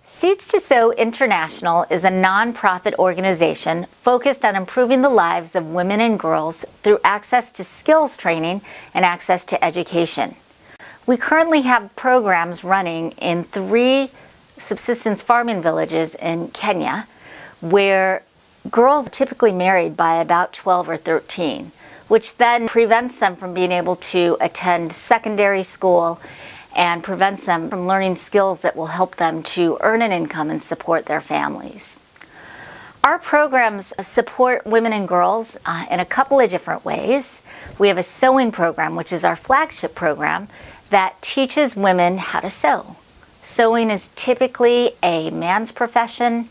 Seeds to Sew International is a nonprofit organization focused on improving the lives of women and girls through access to skills training and access to education. We currently have programs running in 3 subsistence farming villages in Kenya where girls are typically married by about 12 or 13, which then prevents them from being able to attend secondary school and prevents them from learning skills that will help them to earn an income and support their families. Our programs support women and girls in a couple of different ways. We have a sewing program, which is our flagship program, that teaches women how to sew. Sewing is typically a man's profession.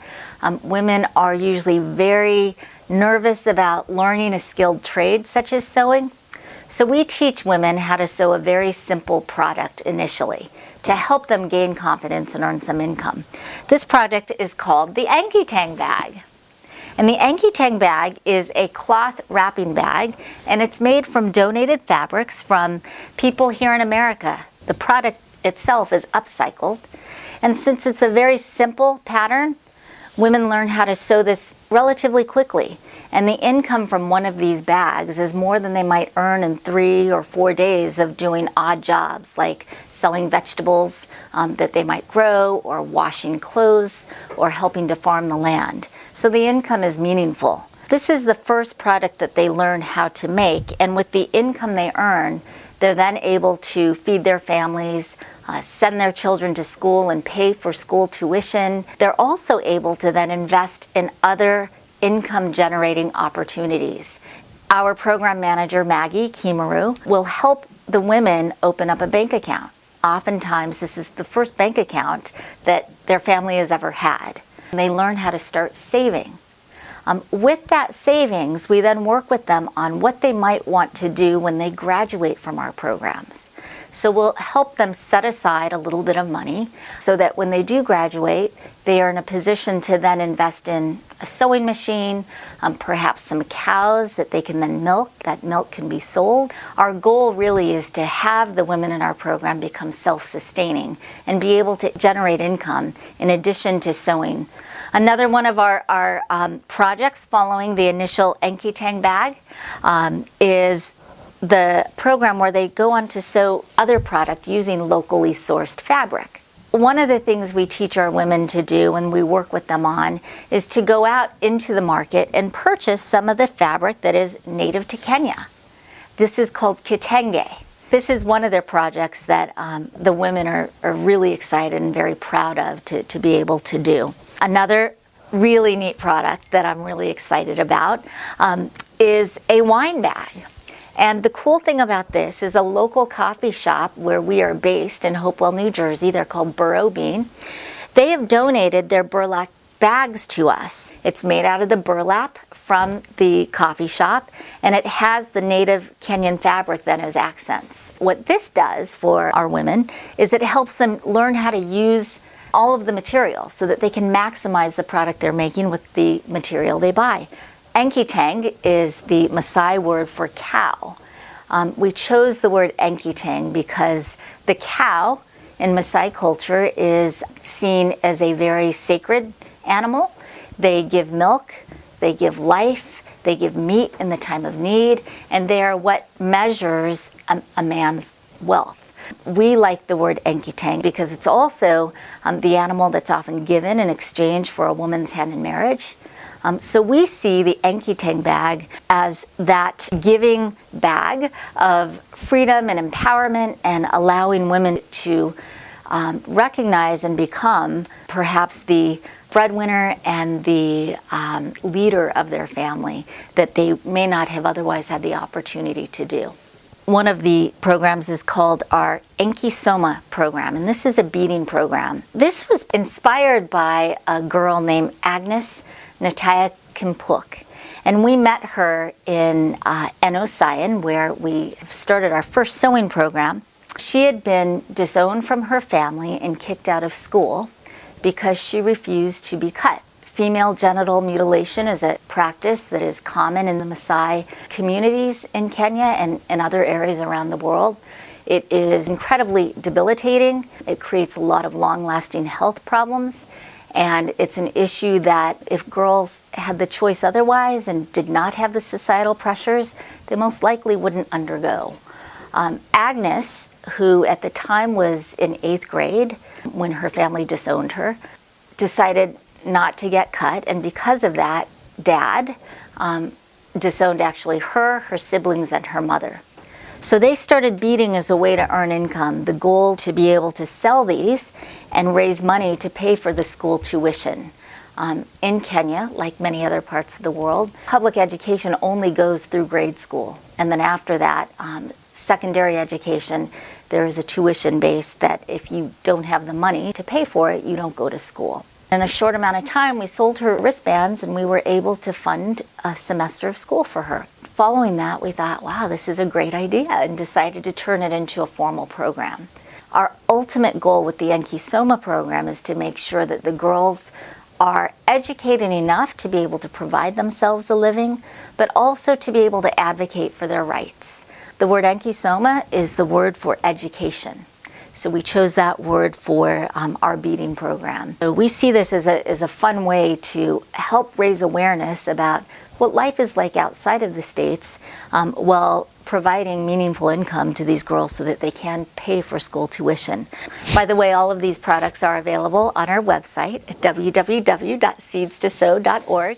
Women are usually very nervous about learning a skilled trade such as sewing. So we teach women how to sew a very simple product initially to help them gain confidence and earn some income. This product is called the Anki Tang bag. And the Anki Tang bag is a cloth wrapping bag, and it's made from donated fabrics from people here in America. The product itself is upcycled. And since it's a very simple pattern, women learn how to sew this relatively quickly. And the income from one of these bags is more than they might earn in 3 or 4 days of doing odd jobs like selling vegetables that they might grow, or washing clothes, or helping to farm the land. So the income is meaningful. This is the first product that they learn how to make, and with the income they earn, they're then able to feed their families, send their children to school and pay for school tuition. They're also able to then invest in other income generating opportunities. Our program manager, Maggie Kimaru, will help the women open up a bank account. Oftentimes, this is the first bank account that their family has ever had. And they learn how to start saving. With that savings, we then work with them on what they might want to do when they graduate from our programs. So we'll help them set aside a little bit of money so that when they do graduate, they are in a position to then invest in a sewing machine, perhaps some cows that they can then milk. That milk can be sold. Our goal really is to have the women in our program become self-sustaining and be able to generate income in addition to sewing. Another one of our projects following the initial Anki Tang bag is the program where they go on to sew other product using locally sourced fabric. One of the things we teach our women to do when we work with them on is to go out into the market and purchase some of the fabric that is native to Kenya. This is called kitenge. This is one of their projects that the women are really excited and very proud of to be able to do. Another really neat product that I'm really excited about is a wine bag. And the cool thing about this is a local coffee shop where we are based in Hopewell, New Jersey. They're called Burrow Bean. They have donated their burlap bags to us. It's made out of the burlap from the coffee shop, and it has the native Kenyan fabric then as accents. What this does for our women is it helps them learn how to use all of the material so that they can maximize the product they're making with the material they buy. Anki Tang is the Maasai word for cow. We chose the word Anki Tang because the cow in Maasai culture is seen as a very sacred animal. They give milk, they give life, they give meat in the time of need, and they are what measures a man's wealth. We like the word Anki Tang because it's also the animal that's often given in exchange for a woman's hand in marriage. So we see the Anki Tang bag as that giving bag of freedom and empowerment and allowing women to recognize and become perhaps the breadwinner and the leader of their family that they may not have otherwise had the opportunity to do. One of the programs is called our Anki Soma program, and this is a beading program. This was inspired by a girl named Agnes Nataya Kimpuk. And we met her in Enosayan, where we started our first sewing program. She had been disowned from her family and kicked out of school because she refused to be cut. Female genital mutilation is a practice that is common in the Maasai communities in Kenya and in other areas around the world. It is incredibly debilitating. It creates a lot of long-lasting health problems. And it's an issue that if girls had the choice otherwise and did not have the societal pressures, they most likely wouldn't undergo. Agnes, who at the time was in 8th grade when her family disowned her, decided not to get cut, and because of that, Dad disowned actually her siblings, and her mother. So they started beading as a way to earn income, the goal to be able to sell these and raise money to pay for the school tuition. In Kenya, like many other parts of the world, public education only goes through grade school. And then after that, secondary education, there is a tuition base that if you don't have the money to pay for it, you don't go to school. In a short amount of time, we sold her wristbands and we were able to fund a semester of school for her. Following that, we thought, wow, this is a great idea, and decided to turn it into a formal program. Our ultimate goal with the Enkisoma program is to make sure that the girls are educated enough to be able to provide themselves a living, but also to be able to advocate for their rights. The word Enkisoma is the word for education. So we chose that word for our beading program. So we see this as a fun way to help raise awareness about what life is like outside of the States while providing meaningful income to these girls so that they can pay for school tuition. By the way, all of these products are available on our website at www.seedstosow.org.